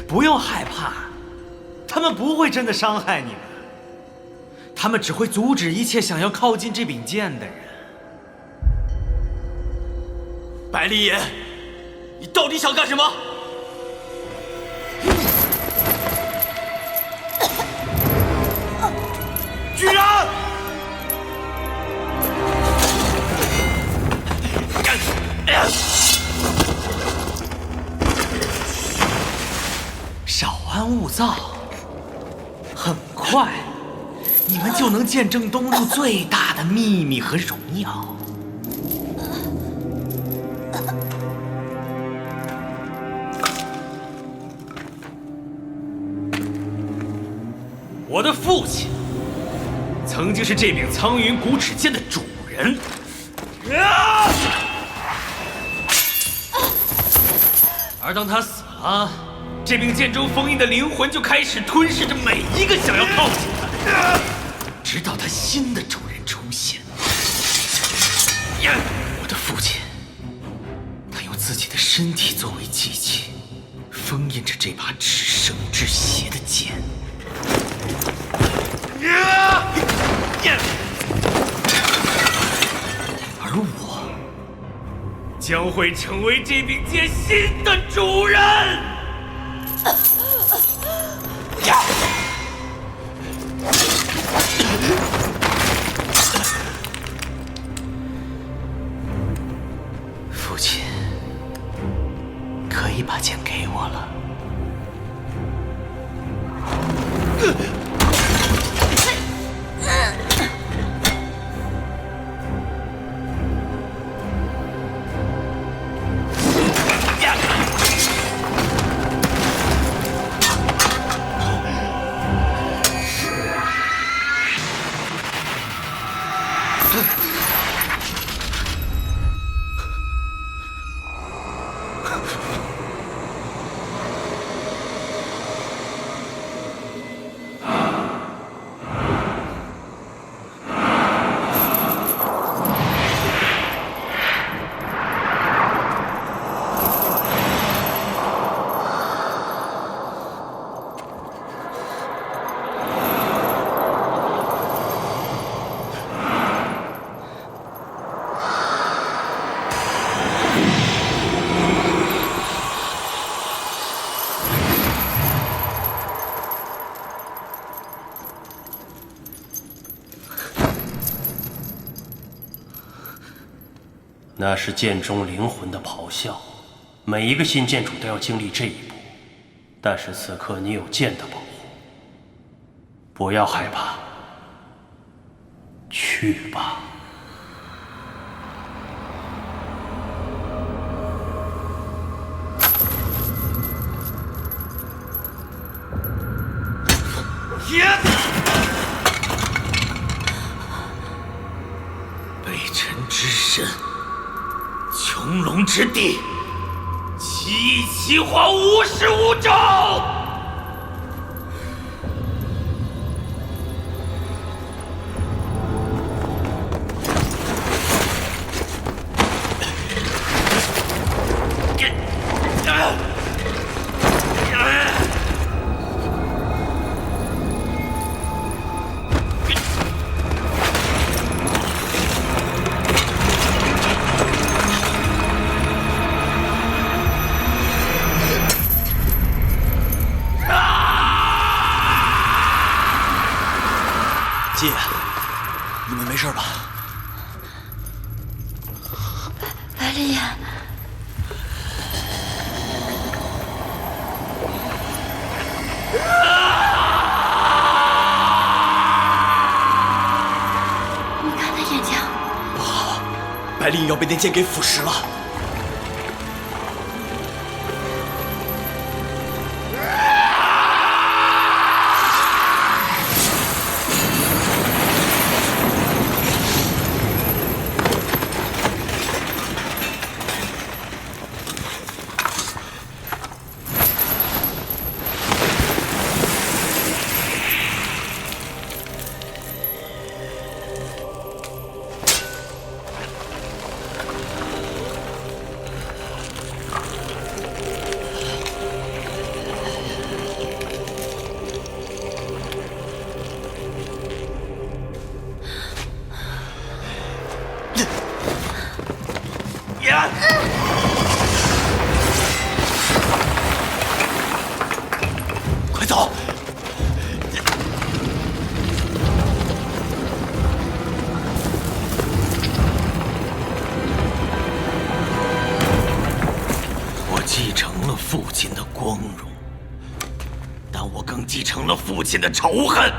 不用害怕，他们不会真的伤害你们，他们只会阻止一切想要靠近这柄剑的人。白灵岩，你到底想干什么？居然！稍安勿躁，很快你们就能见证东路最大的秘密和荣耀。我的父亲曾经是这柄苍云古齿剑的主人。而当他死了，这柄剑中封印的灵魂就开始吞噬着每一个想要靠近他的人，直到他新的主人出现。我的父亲，他用自己的身体作为祭器，封印着这把至圣至邪的剑。而我将会成为这柄剑新的主人。父亲，可以把剑给我了。那是剑中灵魂的咆哮，每一个新剑主都要经历这一步。但是此刻你有剑的保护，不要害怕，去吧。北辰之身，穹隆之地，奇异奇花无始无终。姐，你们没事吧？白灵岩，你看他眼睛，不好，白灵要被那剑给腐蚀了。快走！我继承了父亲的光荣，但我更继承了父亲的仇恨。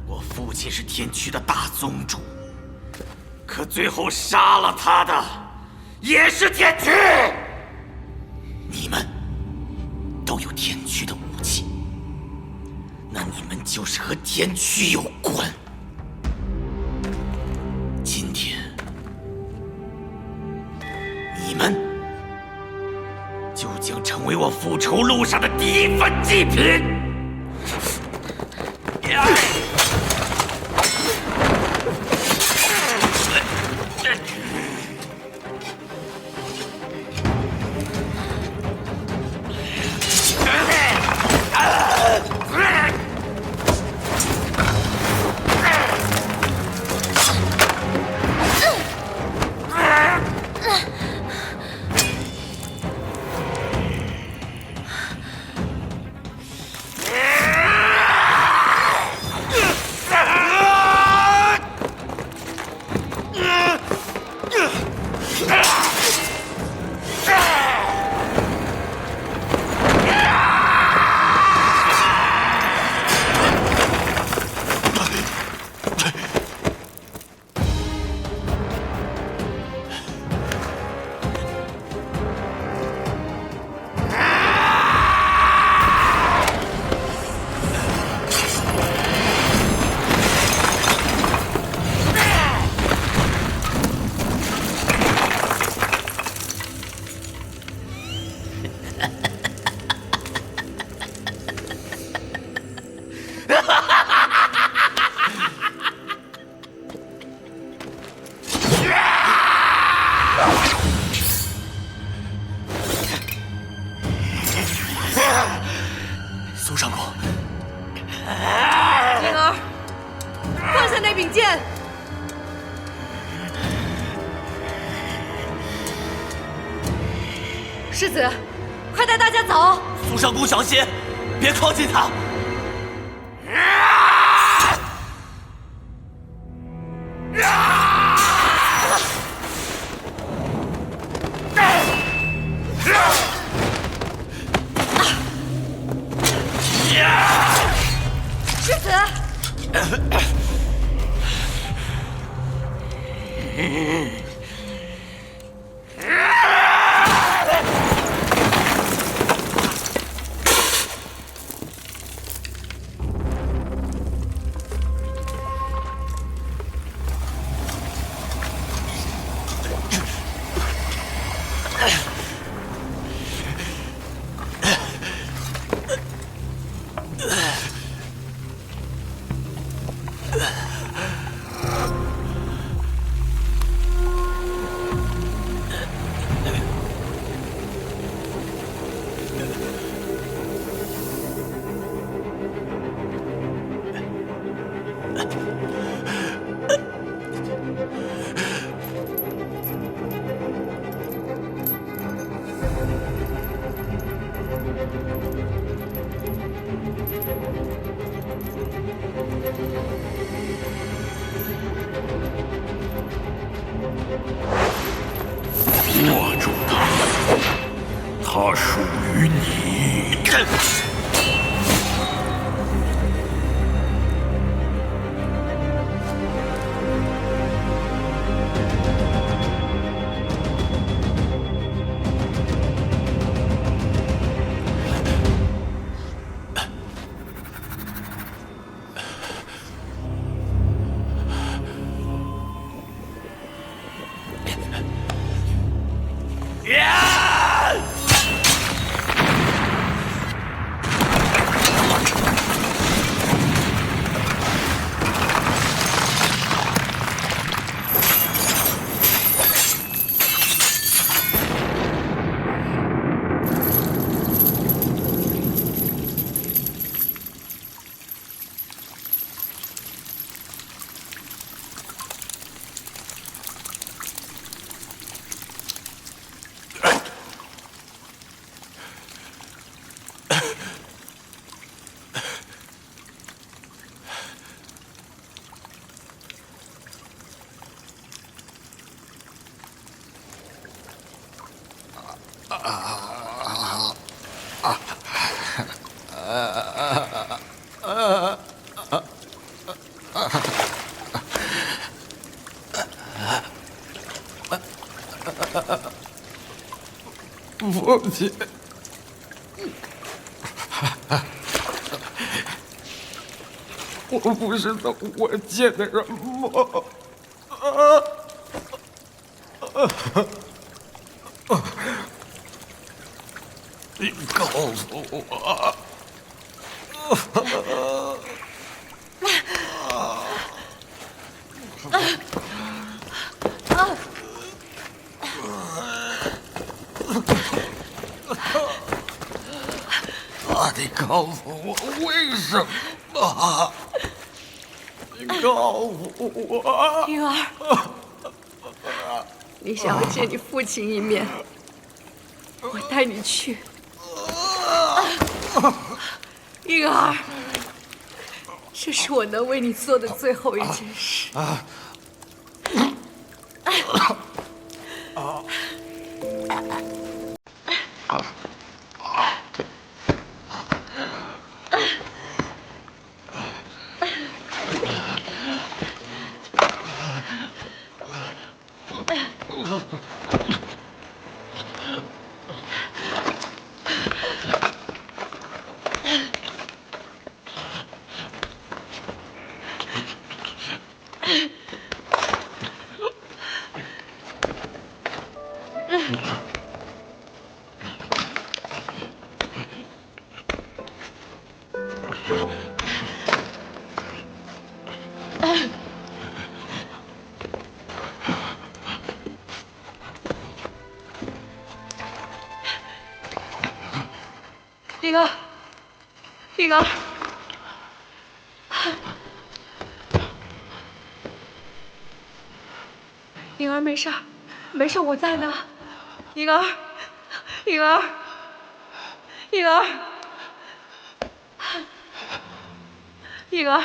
我父亲是天驱的大宗主，可最后杀了他的也是天驱。你们都有天驱的武器，那你们就是和天驱有关。今天，你们就将成为我复仇路上的第一份祭品。苏上公，灵儿，放下那柄剑。世子，快带大家走！苏上公小心，别靠近他。世子，握住它，它属于你。父亲，我不是那我见的人吗？你告诉我，你告诉我为什么？你告诉我，婴儿，你想要见你父亲一面，我带你去。婴儿，这是我能为你做的最后一件事。婴儿，婴儿，婴儿没事儿，没事，我在呢。婴儿，婴儿，婴儿，婴儿，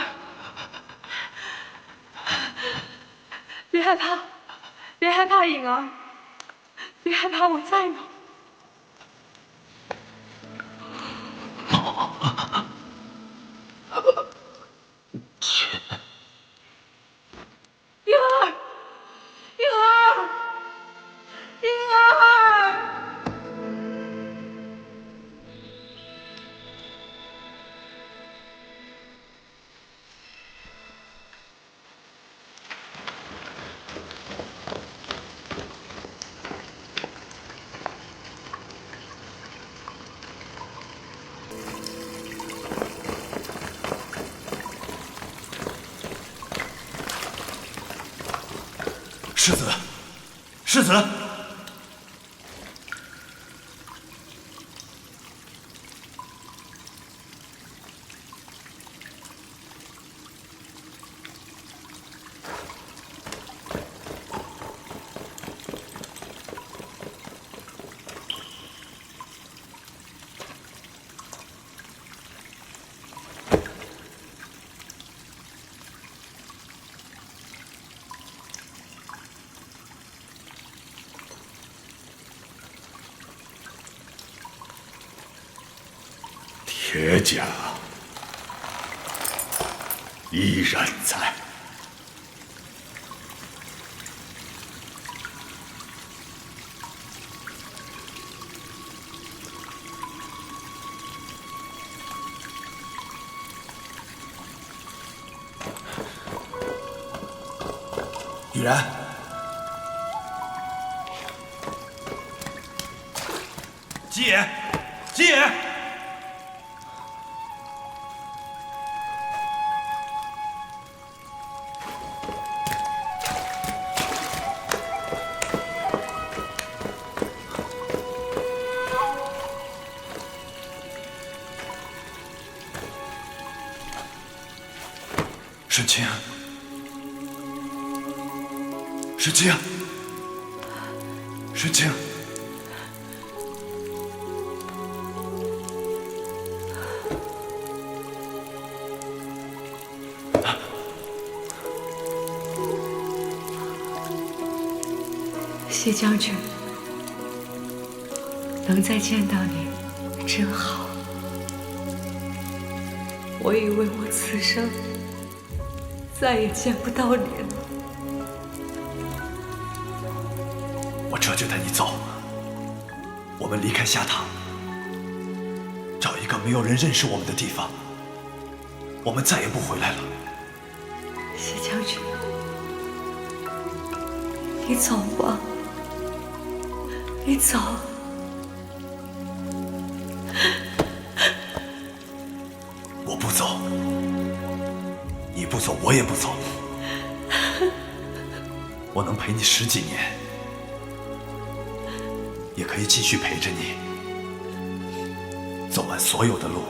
别害怕，别害怕，婴儿，别害怕，我在呢。婴儿，婴儿，婴儿。世子，世子，铁甲依然在。雨然，吉野，吉野。沈清，沈清，沈清，谢将军，能再见到你，真好。我以为我此生再也见不到你了。我这就带你走，我们离开下塔，找一个没有人认识我们的地方。我们再也不回来了。谢将军，你走吧，你走。我不走，你不走，我也不走。我能陪你10几年，也可以继续陪着你，走完所有的路。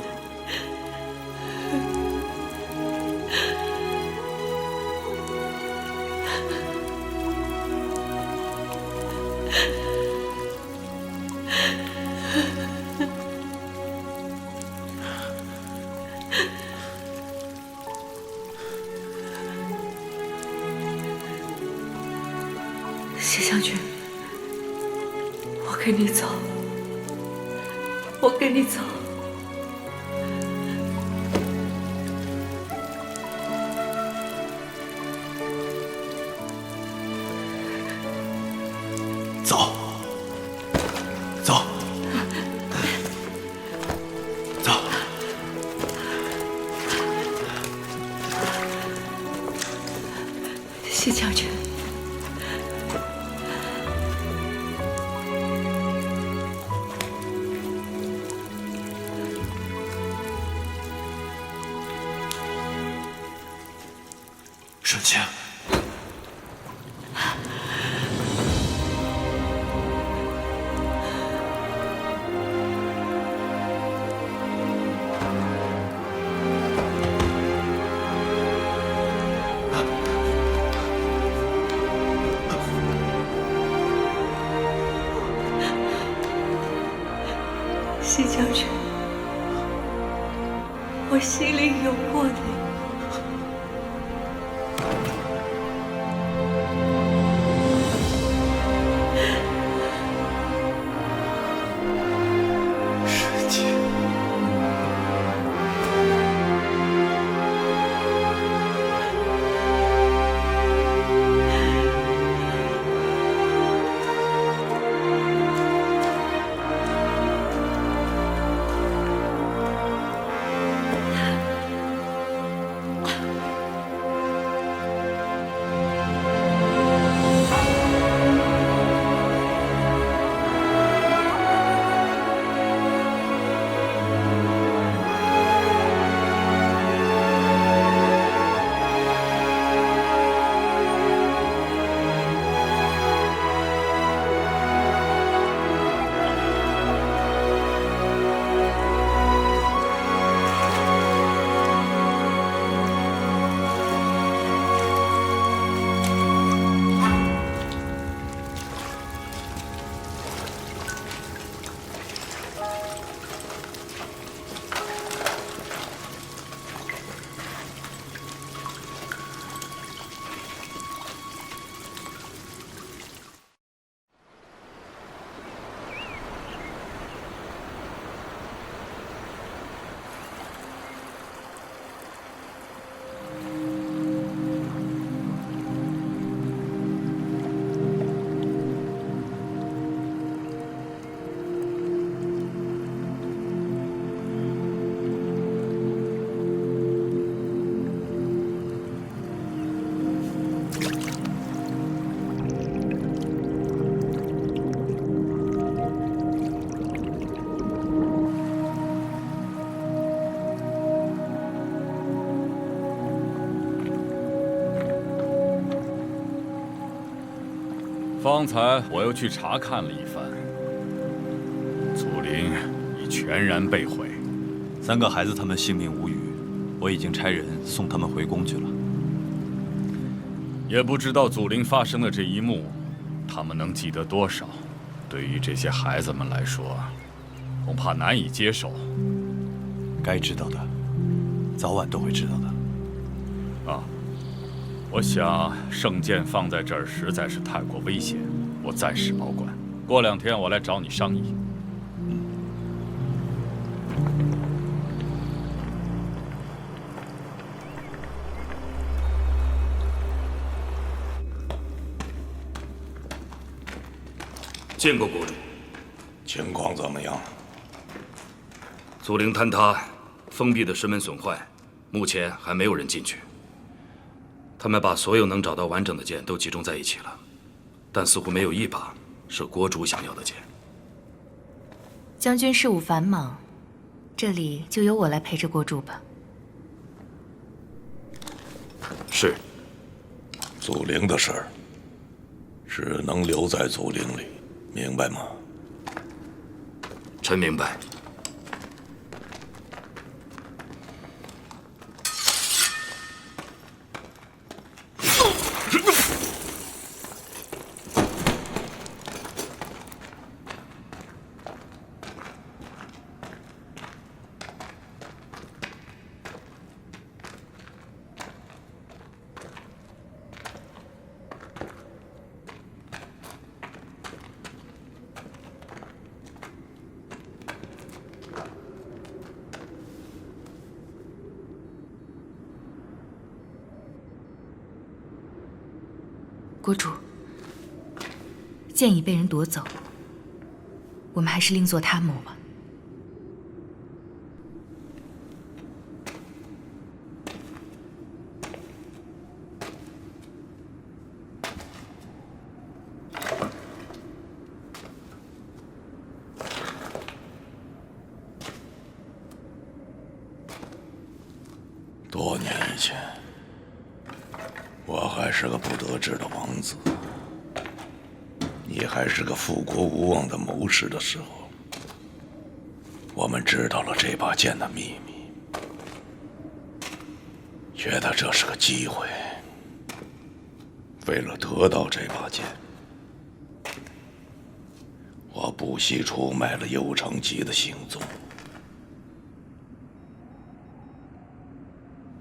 谢将军，我跟你走，我跟你走。走，走，走。谢将军。顺清，谢将军，我心里有过你。方才我又去查看了一番，祖陵已全然被毁，3个孩子他们性命无虞，我已经差人送他们回宫去了。也不知道祖陵发生的这一幕，他们能记得多少？对于这些孩子们来说，恐怕难以接受。该知道的，早晚都会知道的。啊。 我想圣剑放在这儿实在是太过危险，我暂时保管。过2天我来找你商议。见过国主。情况怎么样？祖陵坍塌，封闭的石门损坏，目前还没有人进去。他们把所有能找到完整的剑都集中在一起了，但似乎没有一把是国主想要的剑。将军事务繁忙，这里就由我来陪着国主吧。是。祖陵的事儿，只能留在祖陵里，明白吗？臣明白。国主，剑已被人夺走，我们还是另作他谋吧。多年以前，我还是个不得志的王子，你还是个复国无望的谋士的时候，我们知道了这把剑的秘密，觉得这是个机会。为了得到这把剑，我不惜出卖了幽城集的行踪。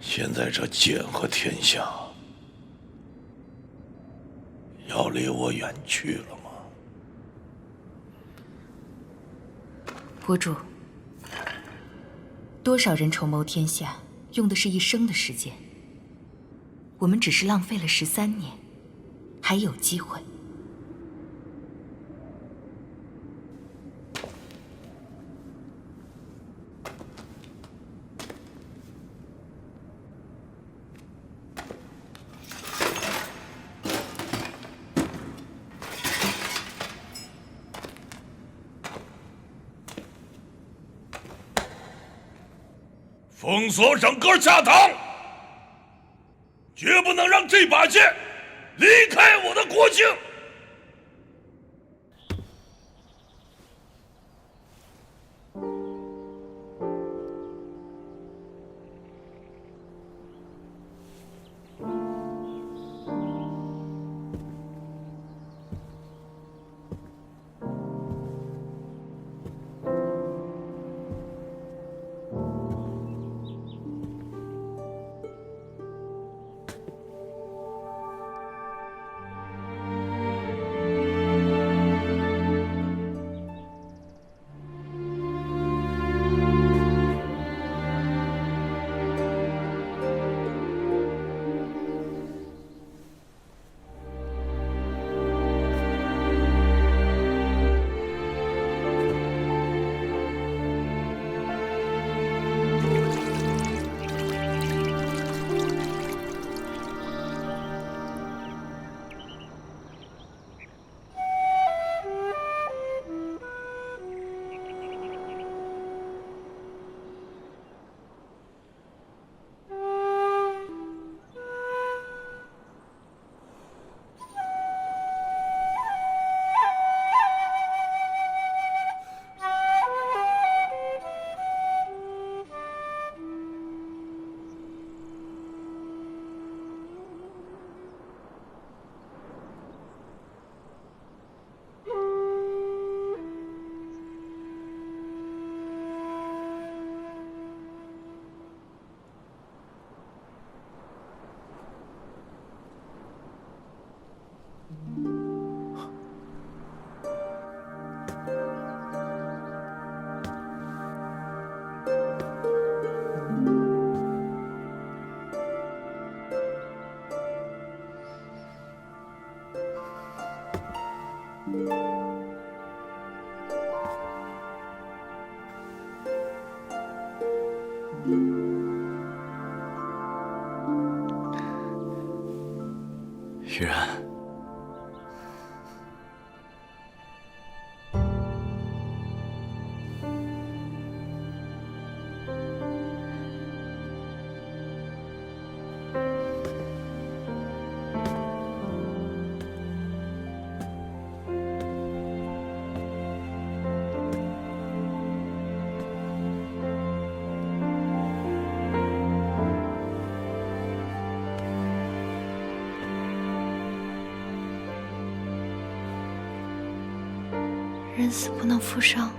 现在这剑和天下要离我远去了吗？国主，多少人筹谋天下，用的是一生的时间，我们只是浪费了13年，还有机会。封锁整个下堂，绝不能让这把剑离开我的国境。人死不能复生，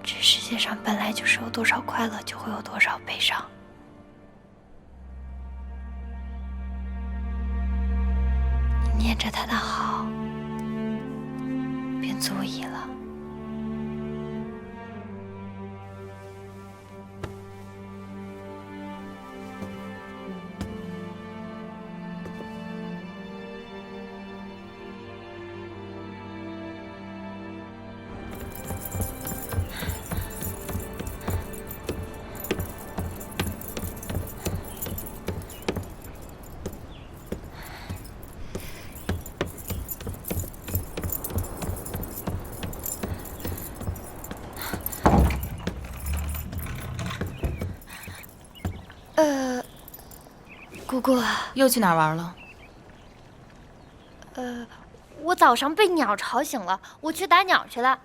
这世界上本来就是有多少快乐就会有多少悲伤。你念着他的好，便足矣了。姑姑，又去哪儿玩了？我早上被鸟吵醒了，我去打鸟去了。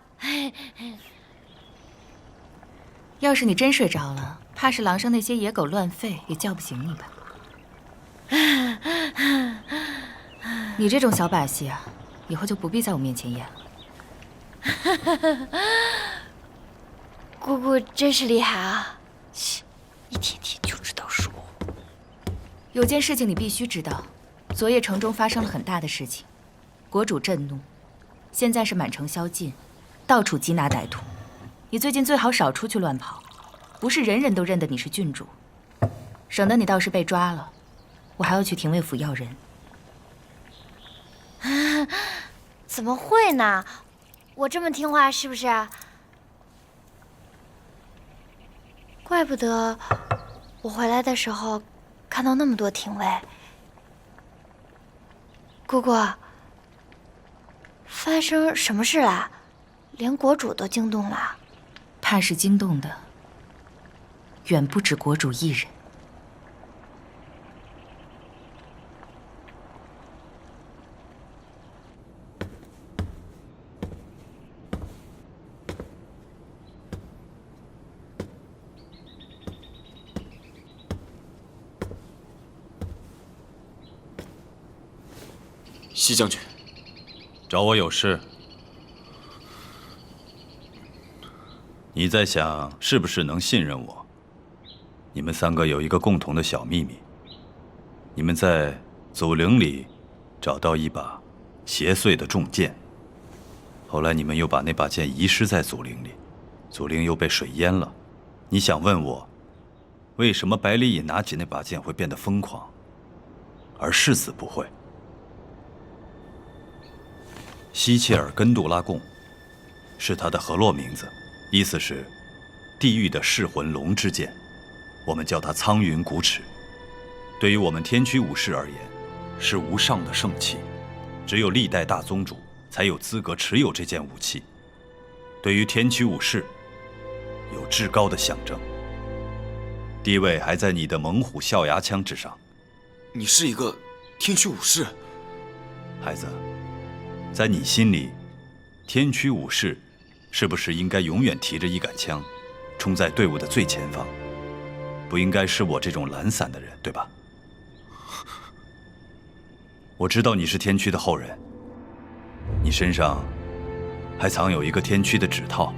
要是你真睡着了，怕是廊上那些野狗乱吠也叫不醒你吧？你这种小把戏啊，以后就不必在我面前演了。姑姑真是厉害啊！嘘，你天天就知道说。有件事情你必须知道，昨夜城中发生了很大的事情，国主震怒，现在是满城宵禁，到处缉拿歹徒。你最近最好少出去乱跑，不是人人都认得你是郡主，省得你倒是被抓了，我还要去廷尉府要人。怎么会呢？我这么听话是不是？怪不得我回来的时候看到那么多廷尉。姑姑，发生什么事了？连国主都惊动了。怕是惊动的远不止国主一人。西将军，找我有事？你在想是不是能信任我？你们三个有一个共同的小秘密，你们在祖陵里找到一把邪祟的重剑，后来你们又把那把剑遗失在祖陵里，祖陵又被水淹了。你想问我，为什么百里隐拿起那把剑会变得疯狂，而世子不会？希切尔根杜拉贡是他的河洛名字，意思是地狱的噬魂龙之剑，我们叫它苍云古齿。对于我们天驱武士而言，是无上的圣器，只有历代大宗主才有资格持有这件武器。对于天驱武士，有至高的象征，地位还在你的猛虎象牙枪之上。你是一个天驱武士，孩子。在你心里，天驱武士是不是应该永远提着一杆枪，冲在队伍的最前方？不应该是我这种懒散的人，对吧？我知道你是天驱的后人，你身上还藏有一个天驱的指套。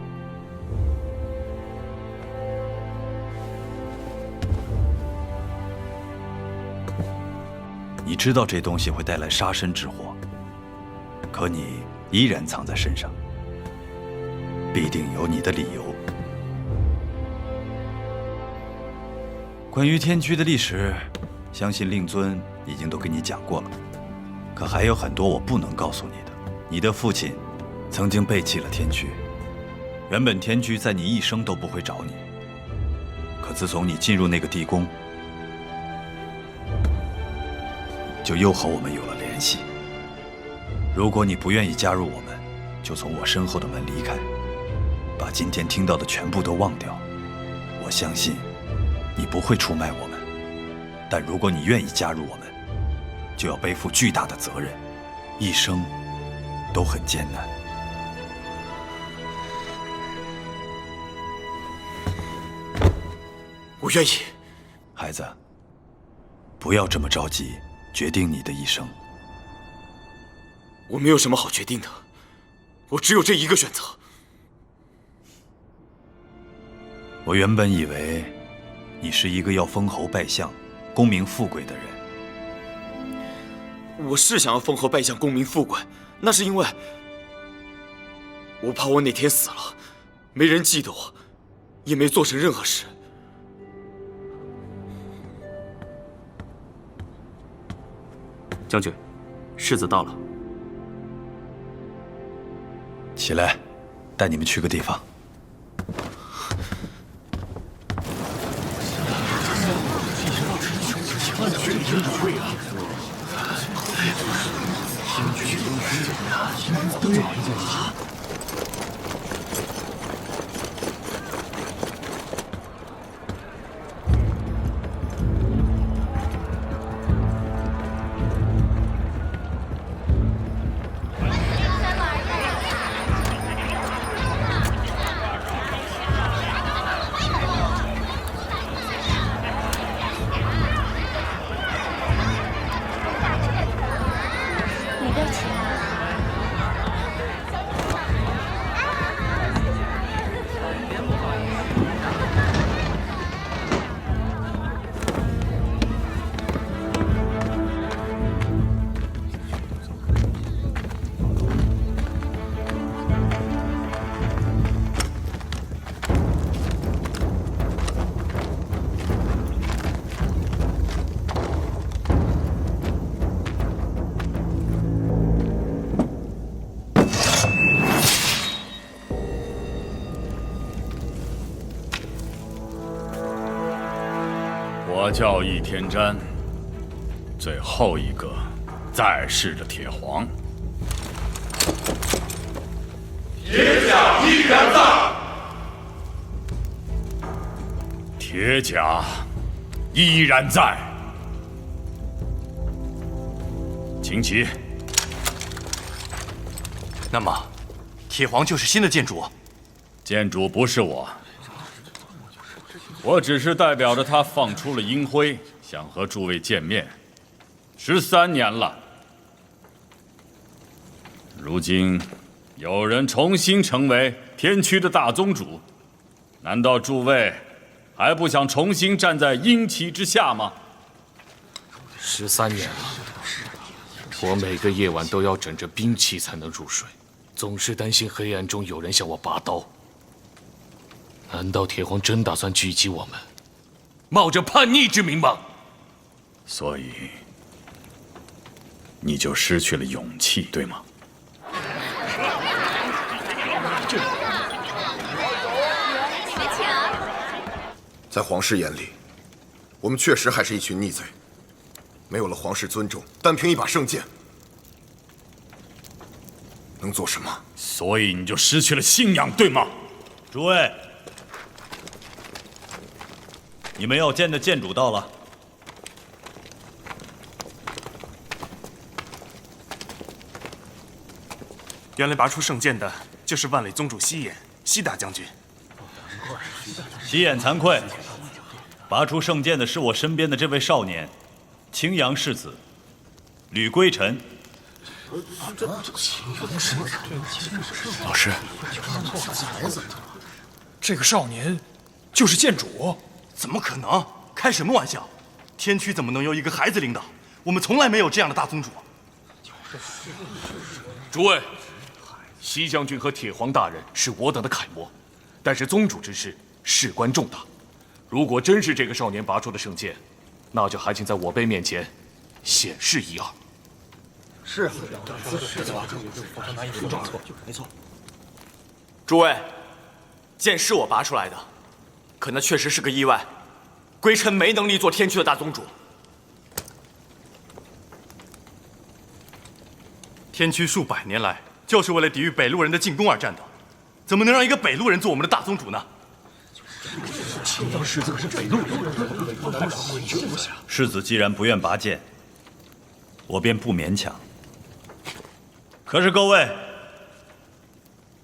你知道这东西会带来杀身之祸。可你依然藏在身上，必定有你的理由。关于天驱的历史，相信令尊已经都跟你讲过了，可还有很多我不能告诉你的。你的父亲曾经背弃了天驱，原本天驱在你一生都不会找你，可自从你进入那个地宫，就又和我们有了联系。如果你不愿意加入我们，就从我身后的门离开，把今天听到的全部都忘掉。我相信你不会出卖我们，但如果你愿意加入我们，就要背负巨大的责任，一生都很艰难。我愿意。孩子，不要这么着急决定你的一生。我没有什么好决定的，我只有这一个选择。我原本以为你是一个要封侯拜相、功名富贵的人。我是想要封侯拜相、功名富贵，那是因为我怕我哪天死了，没人记得我，也没做成任何事。将军，世子到了。起来，带你们去个地方。我叫易天瞻，最后一个在世的铁皇。铁甲依然在。铁甲依然在。请起。那么，铁皇就是新的建主？建主不是我。我只是代表着他放出了鹰灰，想和诸位见面，13年了。如今有人重新成为天驱的大宗主，难道诸位还不想重新站在鹰旗之下吗？13年了，我每个夜晚都要枕着兵器才能入睡，总是担心黑暗中有人向我拔刀。难道铁皇真打算狙击我们，冒着叛逆之名吗？所以，你就失去了勇气，对吗？在皇室眼里，我们确实还是一群逆贼，没有了皇室尊重，单凭一把圣剑，能做什么？所以你就失去了信仰，对吗？诸位。你们要见的建主到了。原来拔出圣剑的就是万里宗主西衍，西大将军。西衍惭愧，拔出圣剑的是我身边的这位少年，青阳世子吕归尘。老师，这个少年就是建主？怎么可能？开什么玩笑！天驱怎么能由一个孩子领导？我们从来没有这样的大宗主。诸位，西将军和铁皇大人是我等的楷模，但是宗主之事事关重大。如果真是这个少年拔出的圣剑，那就还请在我辈面前显示一二。是，没错。诸位，剑是我拔出来的。可那确实是个意外，归尘没能力做天驱的大宗主。天驱数百年来就是为了抵御北路人的进攻而战斗，怎么能让一个北路人做我们的大宗主呢？世子可是北路人，世子既然不愿拔剑，我便不勉强。可是各位，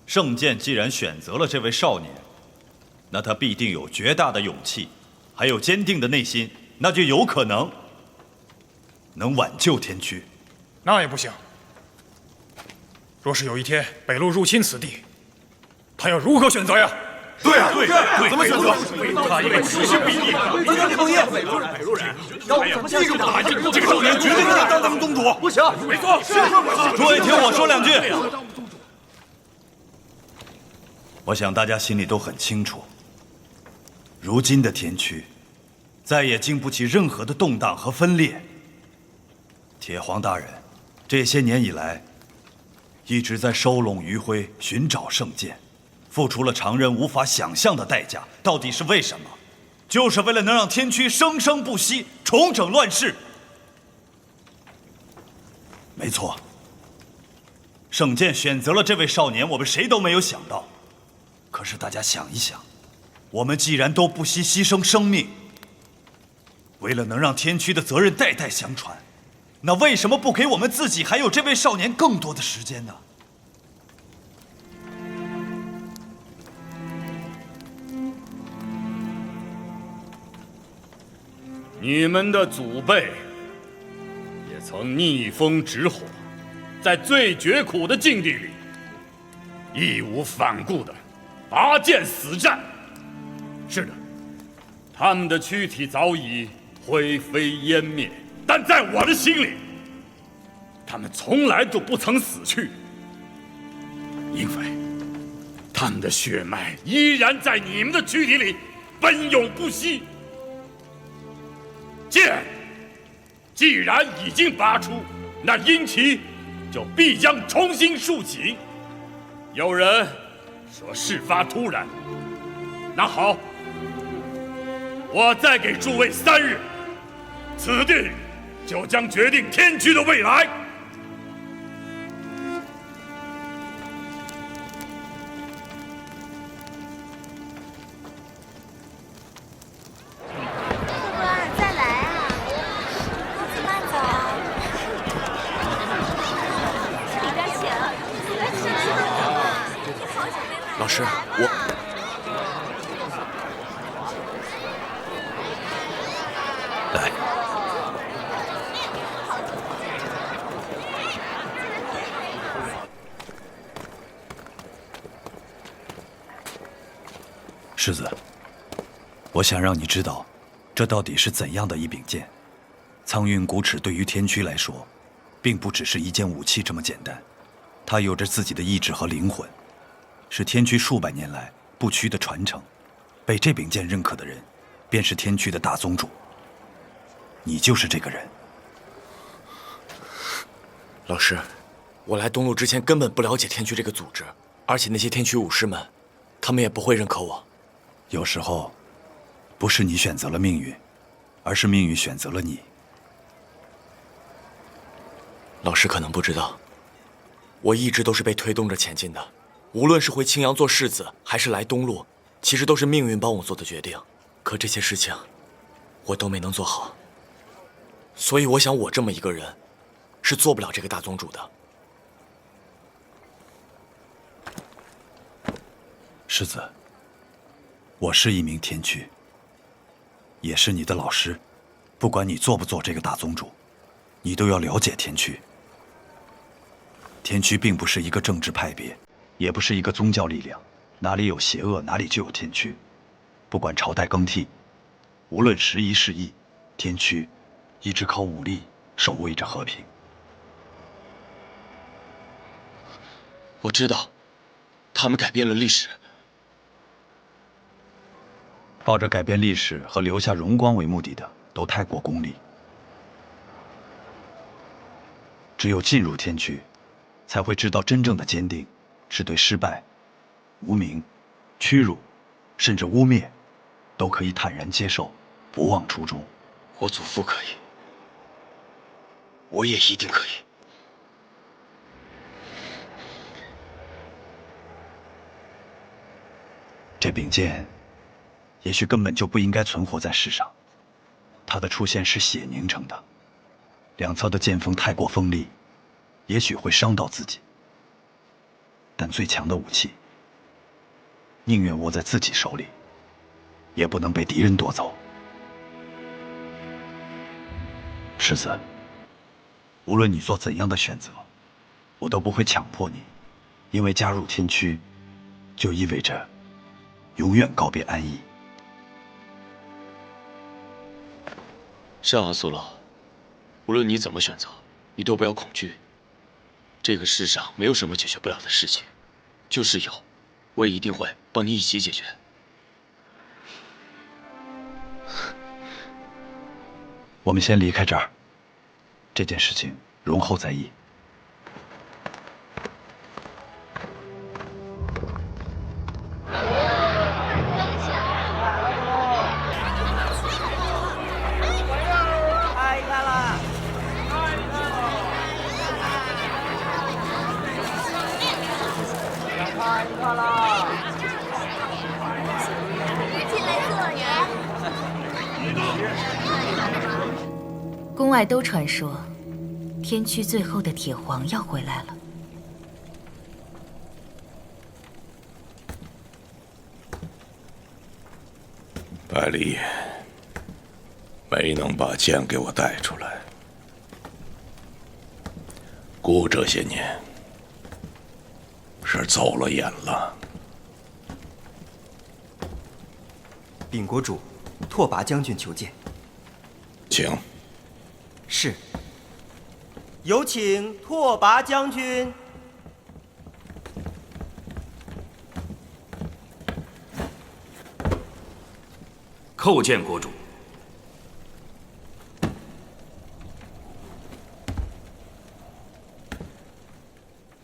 圣剑既然选择了这位少年，那他必定有绝大的勇气，还有坚定的内心，那就有可能能挽救天驱。那也不行。若是有一天北陆入侵此地，他要如何选择呀？对呀，对，怎么选择？他因为此心必异，咱家李凤业就是北陆人，要怎么记住他？这个少年绝对能当咱们宗主。不行，没错，诸位听我说两句。我想大家心里都很清楚，如今的天区，再也经不起任何的动荡和分裂。铁皇大人，这些年以来，一直在收拢余晖，寻找圣剑，付出了常人无法想象的代价。到底是为什么？就是为了能让天区生生不息，重整乱世。没错，圣剑选择了这位少年，我们谁都没有想到。可是大家想一想，我们既然都不惜牺牲生命，为了能让天区的责任代代相传，那为什么不给我们自己还有这位少年更多的时间呢？你们的祖辈也曾逆风直火，在最绝苦的境地里，义无反顾的拔剑死战。是的，他们的躯体早已灰飞烟灭，但在我的心里，他们从来都不曾死去，因为他们的血脉依然在你们的躯体里奔涌不息。剑既然已经拔出，那阴旗就必将重新竖起。有人说事发突然，那好，我再给诸位3日，此地就将决定天区的未来。老师，我来。世子，我想让你知道，这到底是怎样的一柄剑。苍云古尺对于天区来说，并不只是一件武器这么简单，它有着自己的意志和灵魂。是天区数百年来不屈的传承，被这柄剑认可的人，便是天区的大宗主。你就是这个人。老师，我来东陆之前根本不了解天区这个组织，而且那些天区武士们，他们也不会认可我。有时候，不是你选择了命运，而是命运选择了你。老师可能不知道，我一直都是被推动着前进的。无论是回青阳做世子，还是来东陆，其实都是命运帮我做的决定。可这些事情，我都没能做好。所以我想，我这么一个人，是做不了这个大宗主的。世子，我是一名天驱，也是你的老师。不管你做不做这个大宗主，你都要了解天驱。天驱并不是一个政治派别，也不是一个宗教力量，哪里有邪恶，哪里就有天驱。不管朝代更替，无论时移世易，天驱一直靠武力守卫着和平。我知道，他们改变了历史。抱着改变历史和留下荣光为目的的，都太过功利。只有进入天驱，才会知道真正的坚定是对失败、无名、屈辱，甚至污蔑，都可以坦然接受，不忘初衷。我祖父可以，我也一定可以。这柄剑，也许根本就不应该存活在世上。它的出现是血凝成的，两侧的剑锋太过锋利，也许会伤到自己。但最强的武器，宁愿握在自己手里，也不能被敌人夺走。世子，无论你做怎样的选择，我都不会强迫你。因为加入天驱，就意味着永远告别安逸。是啊，苏老，无论你怎么选择，你都不要恐惧。这个世上没有什么解决不了的事情，就是有，我也一定会帮你一起解决。我们先离开这儿，这件事情容后再议。宫外都传说，天驱最后的铁皇要回来了。百里没能把剑给我带出来，姑这些年是走了眼了。禀国主，拓跋将军求见。请。是。有请拓跋将军。叩见国主。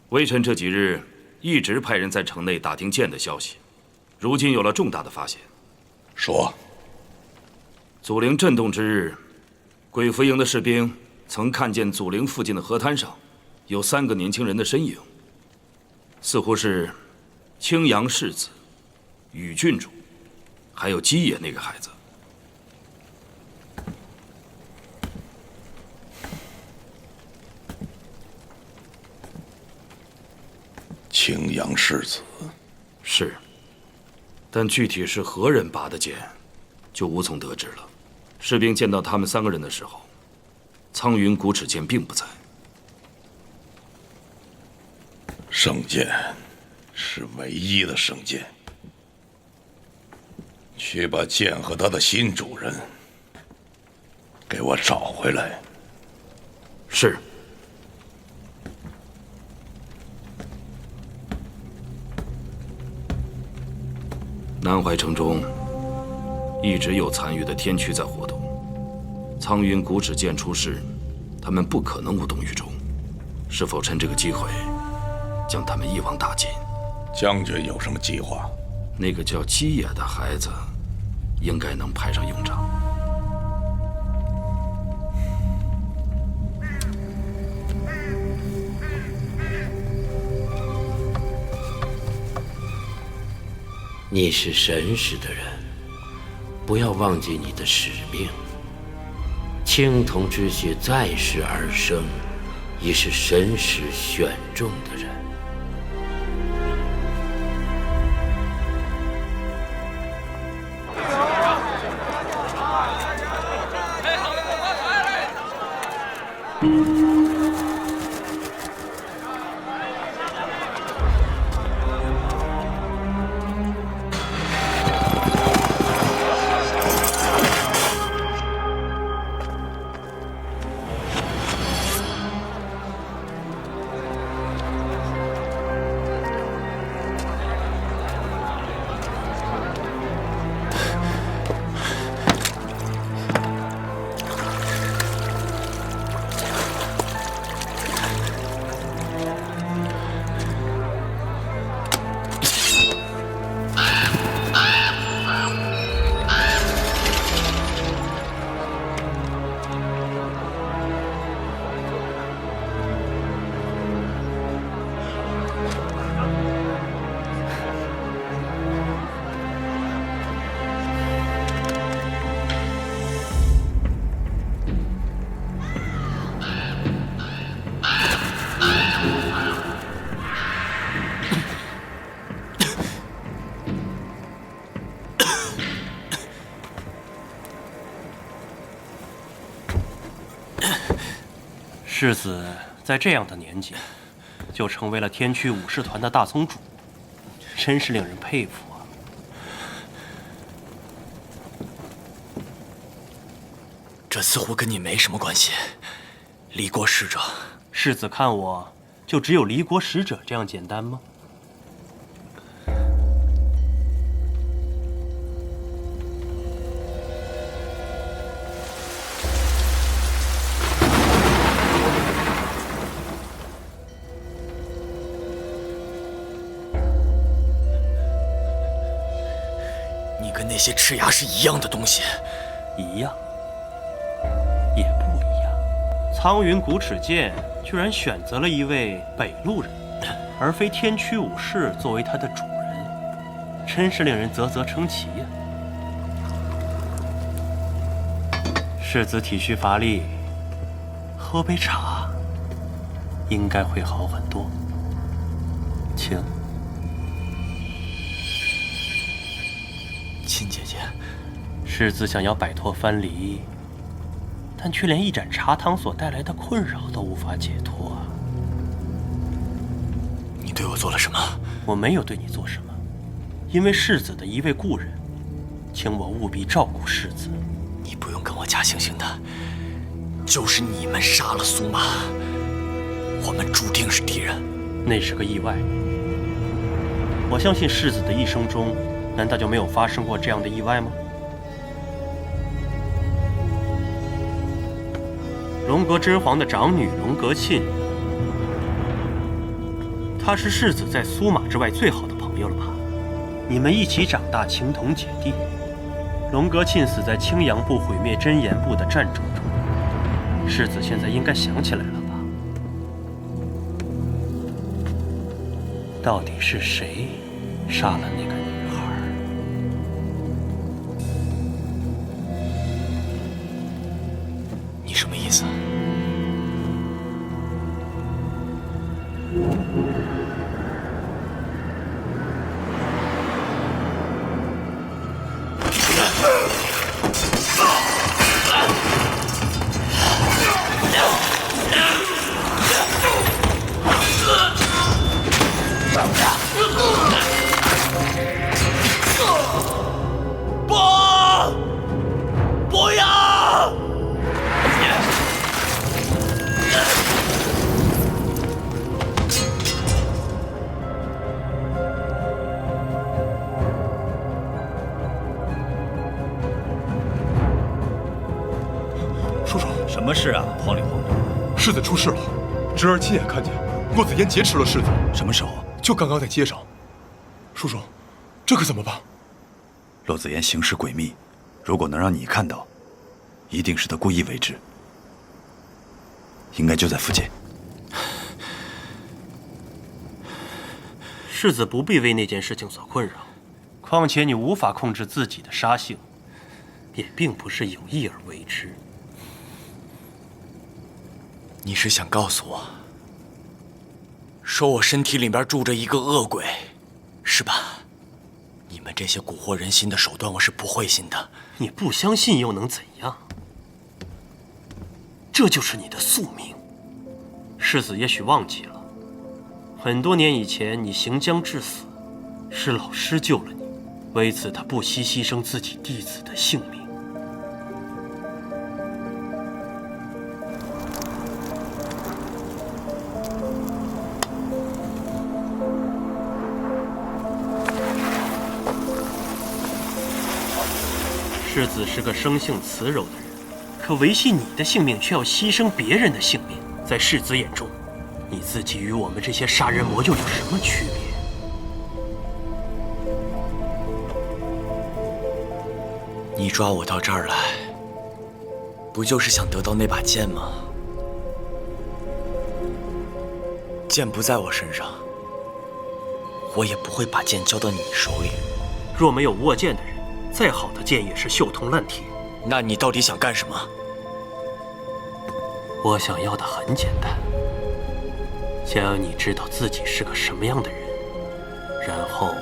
微臣这几日一直派人在城内打听剑的消息，如今有了重大的发现。说。祖陵震动之日，鬼符营的士兵曾看见祖陵附近的河滩上有3个年轻人的身影，似乎是青阳世子、宇郡主，还有姬野那个孩子。青阳世子是，但具体是何人拔的剑，就无从得知了。士兵见到他们3个人的时候，苍云古齿剑并不在。圣剑是唯一的圣剑，去把剑和他的新主人给我找回来。是。南怀城中一直有残余的天驱在活动，苍云古齿剑出世，他们不可能无动于衷。是否趁这个机会将他们一网打尽？将军有什么计划？那个叫姬野的孩子，应该能派上用场。你是神使的人，不要忘记你的使命。青铜之血在世而生，已是神使选中的人。世子在这样的年纪，就成为了天驱武士团的大宗主，真是令人佩服啊！这似乎跟你没什么关系。离国使者，世子看我就只有离国使者这样简单吗？你跟那些赤牙是一样的东西。一样，也不一样。苍云古齿剑居然选择了一位北路人，而非天驱武士作为他的主人，真是令人啧啧称奇呀！世子体虚乏力，喝杯茶，应该会好很多。请。亲姐姐，世子想要摆脱藩篱，但却连一盏茶汤所带来的困扰都无法解脱啊！你对我做了什么？我没有对你做什么，因为世子的一位故人，请我务必照顾世子。你不用跟我假惺惺的，就是你们杀了苏玛，我们注定是敌人。那是个意外。我相信世子的一生中，难道就没有发生过这样的意外吗？龙阁之皇的长女龙阁沁，她是世子在苏玛之外最好的朋友了吧？你们一起长大，情同姐弟。龙阁沁死在青阳部毁灭真言部的战争中，世子现在应该想起来了吧？到底是谁杀了那个女孩？你什么意思？不要！叔叔，什么事啊？慌里慌张。世子出事了，侄儿亲眼看见，洛子嫣劫持了世子。什么时候？就刚刚在街上。叔叔，这可怎么办？洛子嫣行事诡秘，如果能让你看到，一定是他故意为之。应该就在附近。世子不必为那件事情所困扰，况且你无法控制自己的杀性，也并不是有意而为之。你是想告诉我，说我身体里边住着一个恶鬼，是吧？你们这些蛊惑人心的手段，我是不会信的。你不相信又能怎样？这就是你的宿命。世子也许忘记了，很多年以前你行将至死，是老师救了你，为此他不惜牺牲自己弟子的性命。世子是个生性慈柔的人，可维系你的性命却要牺牲别人的性命，在世子眼中，你自己与我们这些杀人魔又有什么区别？你抓我到这儿来，不就是想得到那把剑吗？剑不在我身上，我也不会把剑交到你手里。若没有握剑的人，再好的剑也是锈铜烂铁。那你到底想干什么？我想要的很简单，想要你知道自己是个什么样的人，然后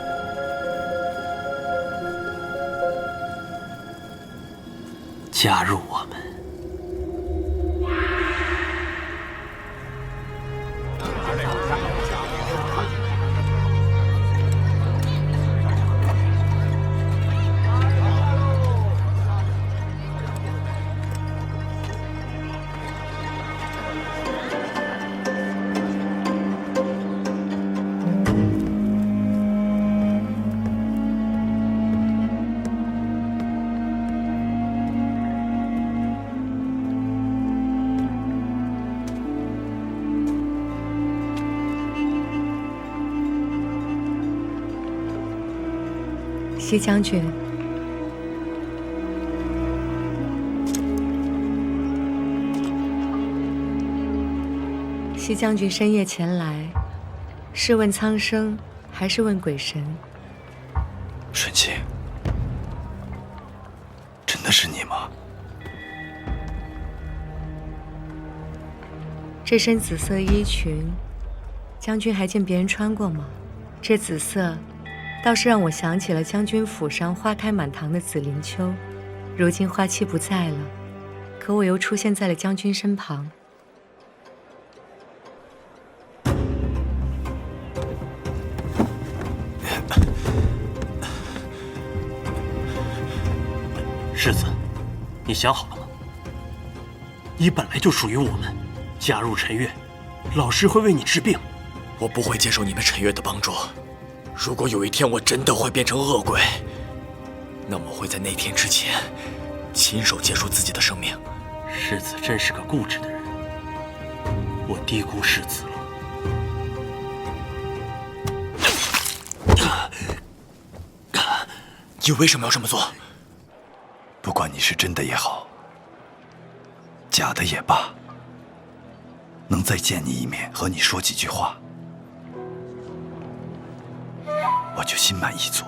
加入我们。西将军，西将军深夜前来，是问苍生，还是问鬼神？顺清，真的是你吗？这身紫色衣裙，将军还见别人穿过吗？这紫色，倒是让我想起了将军府上花开满堂的紫菱秋。如今花期不在了，可我又出现在了将军身旁。世子，你想好了吗？你本来就属于我们，加入陈月，老师会为你治病。我不会接受你们陈月的帮助。如果有一天我真的会变成恶鬼，那么我会在那天之前亲手结束自己的生命。世子真是个固执的人，我低估世子了。你为什么要这么做？不管你是真的也好，假的也罢，能再见你一面，和你说几句话，我就心满意足。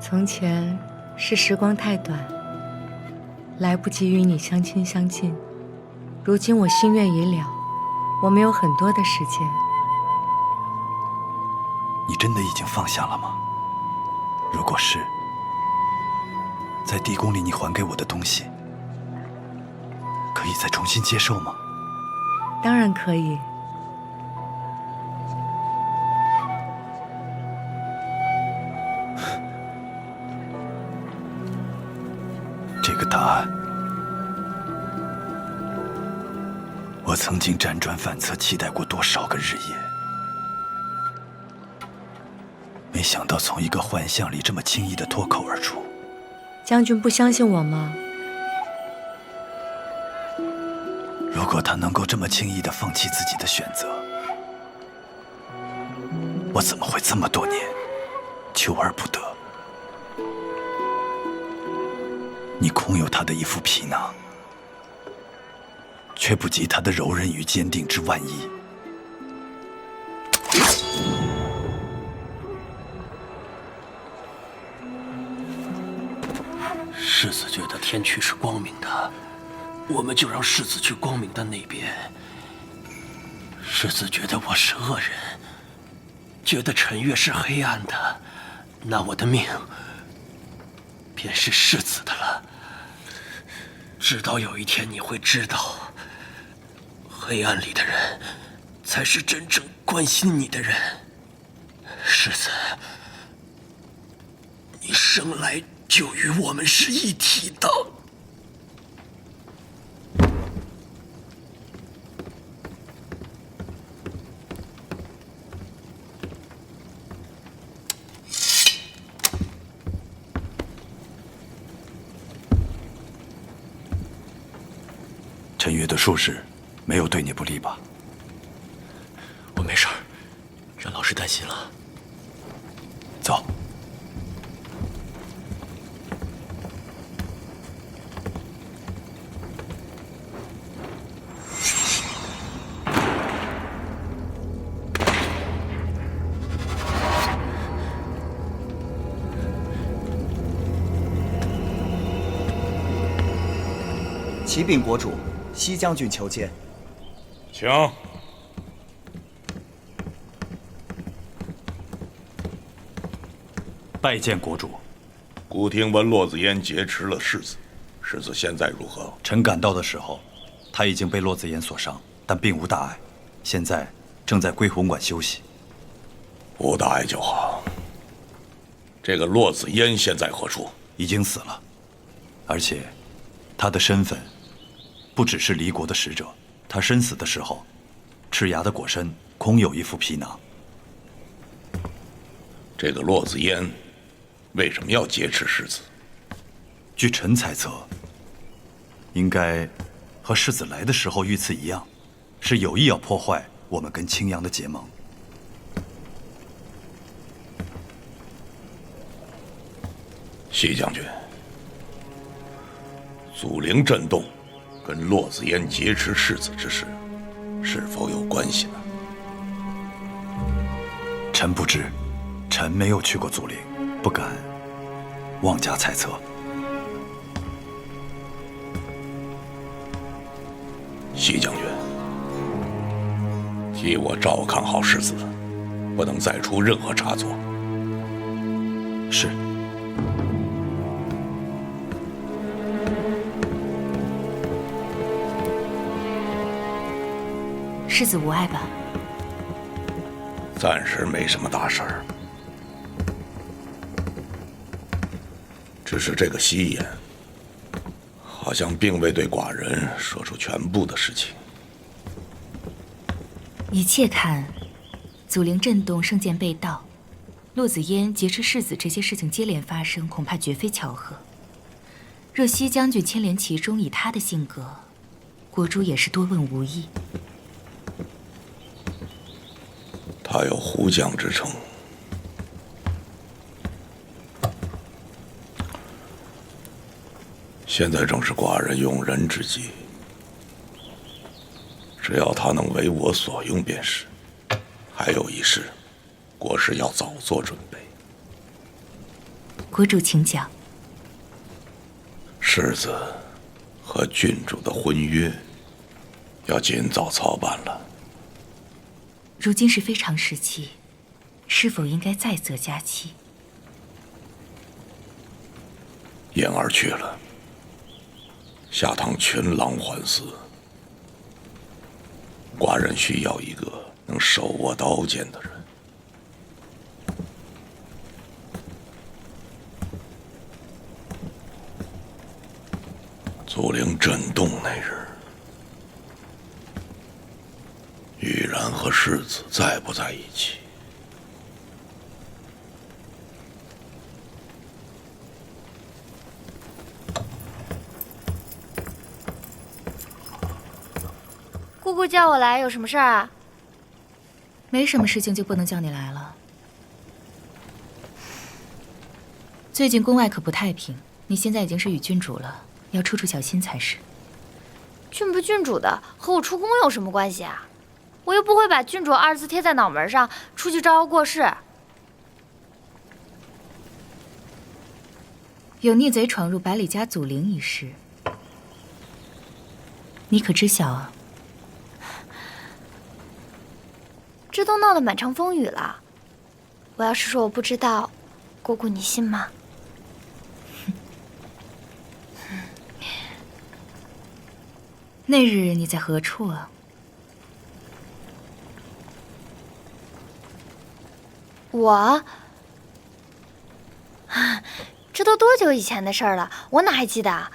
从前是时光太短，来不及与你相亲相近。如今我心愿已了，我们有很多的时间。你真的已经放下了吗？如果是，在地宫里你还给我的东西，可以再重新接受吗？当然可以。这个答案，我曾经辗转反侧，期待过多少个日夜，没想到从一个幻象里这么轻易地脱口而出。将军不相信我吗？如果他能够这么轻易地放弃自己的选择，我怎么会这么多年求而不得？你空有他的一副皮囊，却不及他的柔韧与坚定之万一。世子觉得天驱是光明的，我们就让世子去光明的那边。世子觉得我是恶人，觉得陈月是黑暗的，那我的命便是世子的了。直到有一天你会知道，黑暗里的人才是真正关心你的人。世子，你生来就与我们是一体的。陈月的术士没有对你不利吧？我没事儿，让老师担心了。走。启禀国主，西将军求见。请。拜见国主。孤听闻骆子嫣劫持了世子，世子现在如何？臣赶到的时候，他已经被骆子嫣所伤，但并无大碍，现在正在归红馆休息。无大碍就好。这个骆子嫣现在何处？已经死了，而且他的身份不只是离国的使者。他身死的时候，赤牙的果身空有一副皮囊。这个骆子嫣为什么要劫持世子？据臣猜测，应该和世子来的时候遇刺一样，是有意要破坏我们跟青阳的结盟。西将军，祖陵震动跟骆子嫣劫持世子之事是否有关系呢？臣不知，臣没有去过祖陵，不敢妄加猜测。西将军，替我照看好世子，不能再出任何差错。是。世子无碍吧？暂时没什么大事儿，只是这个西言好像并未对寡人说出全部的事情。一切看，祖陵震动，圣剑被盗，骆子嫣劫持世子这些事情接连发生，恐怕绝非巧合。若西将军牵连其中，以他的性格，国主也是多问无益。他有胡将之称，现在正是寡人用人之际，只要他能为我所用便是。还有一事，国师要早做准备。国主请讲。世子和郡主的婚约要尽早操办了。如今是非常时期，是否应该再择佳期？燕儿去了，下堂群狼环伺，寡人需要一个能手握刀剑的人。祖陵震动那日，玉然和世子在不在一起？姑姑叫我来，有什么事儿啊？没什么事情就不能叫你来了。最近宫外可不太平，你现在已经是与郡主了，要处处小心才是。郡不郡主的，和我出宫有什么关系啊？我又不会把郡主二字贴在脑门上，出去招摇过市。有逆贼闯入百里家祖陵一事，你可知晓啊？这都闹得满城风雨了，我要是说我不知道，姑姑你信吗？那日你在何处啊？我，这都多久以前的事儿了，我哪还记得啊？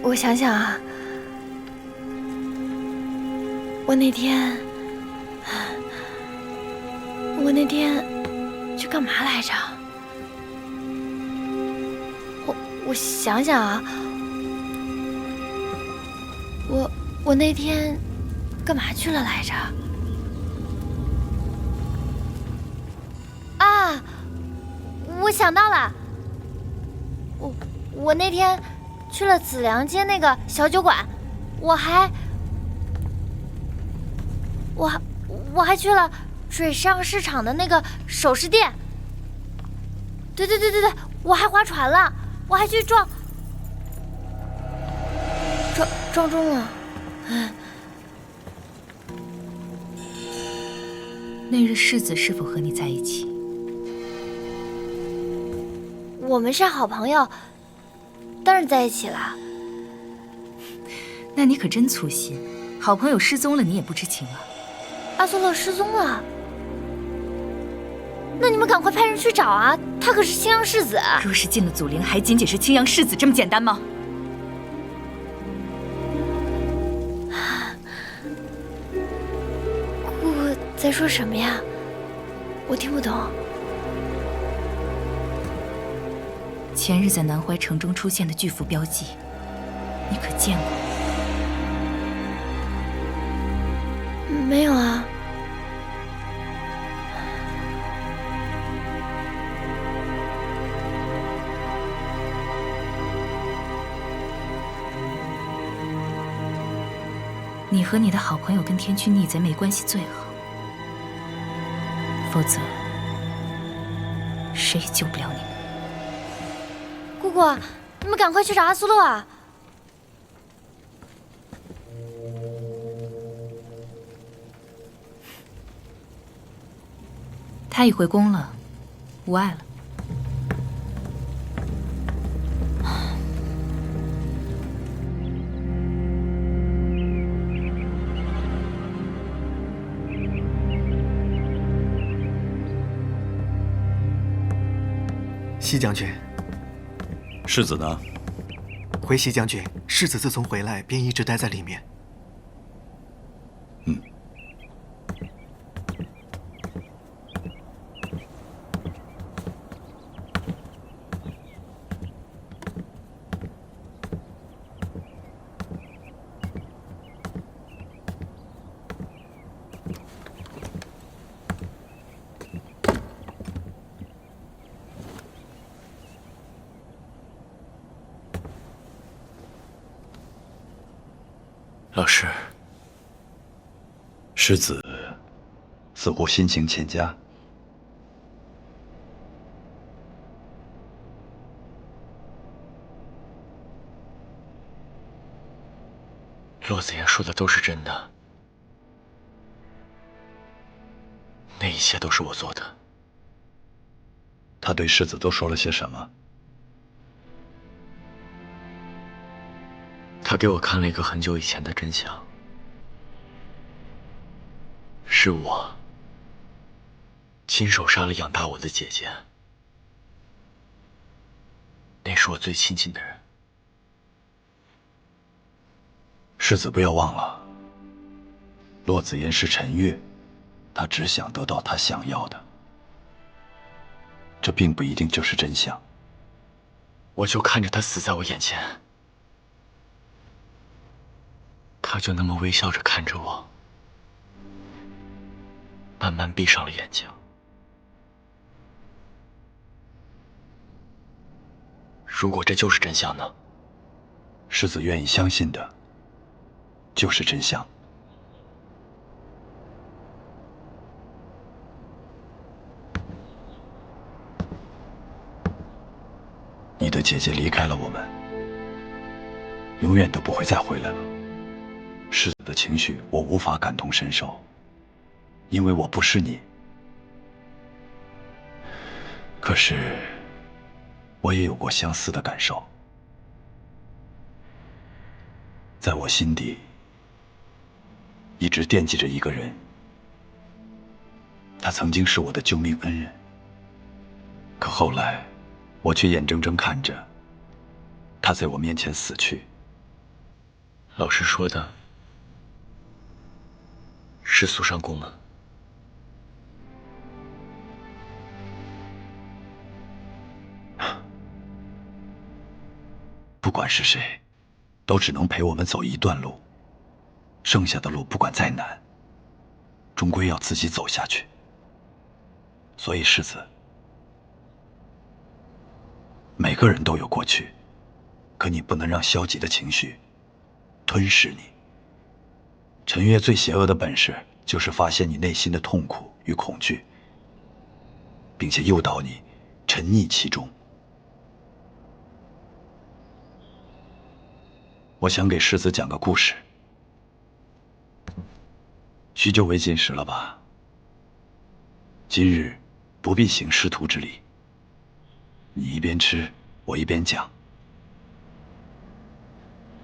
我想想啊，我那天去干嘛来着？我想想啊，我那天干嘛去了来着？啊，我想到了，我那天去了紫良街那个小酒馆，我还去了水上市场的那个首饰店。对，我还划船了，我还去撞钟了。那日世子是否和你在一起？我们是好朋友，当然在一起了。那你可真粗心，好朋友失踪了你也不知情啊？阿苏勒失踪了，那你们赶快派人去找啊！他可是青阳世子。若是进了祖陵，还仅仅是青阳世子这么简单吗？姑姑在说什么呀？我听不懂。前日在南怀城中出现的巨幅标记，你可见过？没有啊。你和你的好朋友跟天驱逆贼没关系最好，否则谁也救不了你们。姑姑，你们赶快去找阿苏洛啊！他已回宫了，无碍了。西将军，世子呢？回西将军，世子自从回来便一直待在里面。老师，世子似乎心情欠佳。骆子言说的都是真的，那一切都是我做的。他对世子都说了些什么？他给我看了一个很久以前的真相，是我亲手杀了养大我的姐姐，那是我最亲近的人。世子不要忘了，骆子言是陈月，他只想得到他想要的，这并不一定就是真相。我就看着他死在我眼前，他就那么微笑着看着我，慢慢闭上了眼睛。如果这就是真相呢？世子愿意相信的，就是真相。你的姐姐离开了我们，永远都不会再回来了。世子的情绪我无法感同身受，因为我不是你。可是，我也有过相似的感受。在我心底，一直惦记着一个人，他曾经是我的救命恩人。可后来，我却眼睁睁看着他在我面前死去。老师说的是苏尚宫吗？不管是谁，都只能陪我们走一段路，剩下的路不管再难，终归要自己走下去。所以世子，每个人都有过去，可你不能让消极的情绪吞噬你。陈月最邪恶的本事，就是发现你内心的痛苦与恐惧，并且诱导你沉溺其中。我想给世子讲个故事。许久未进食了吧？今日不必行师徒之礼，你一边吃，我一边讲。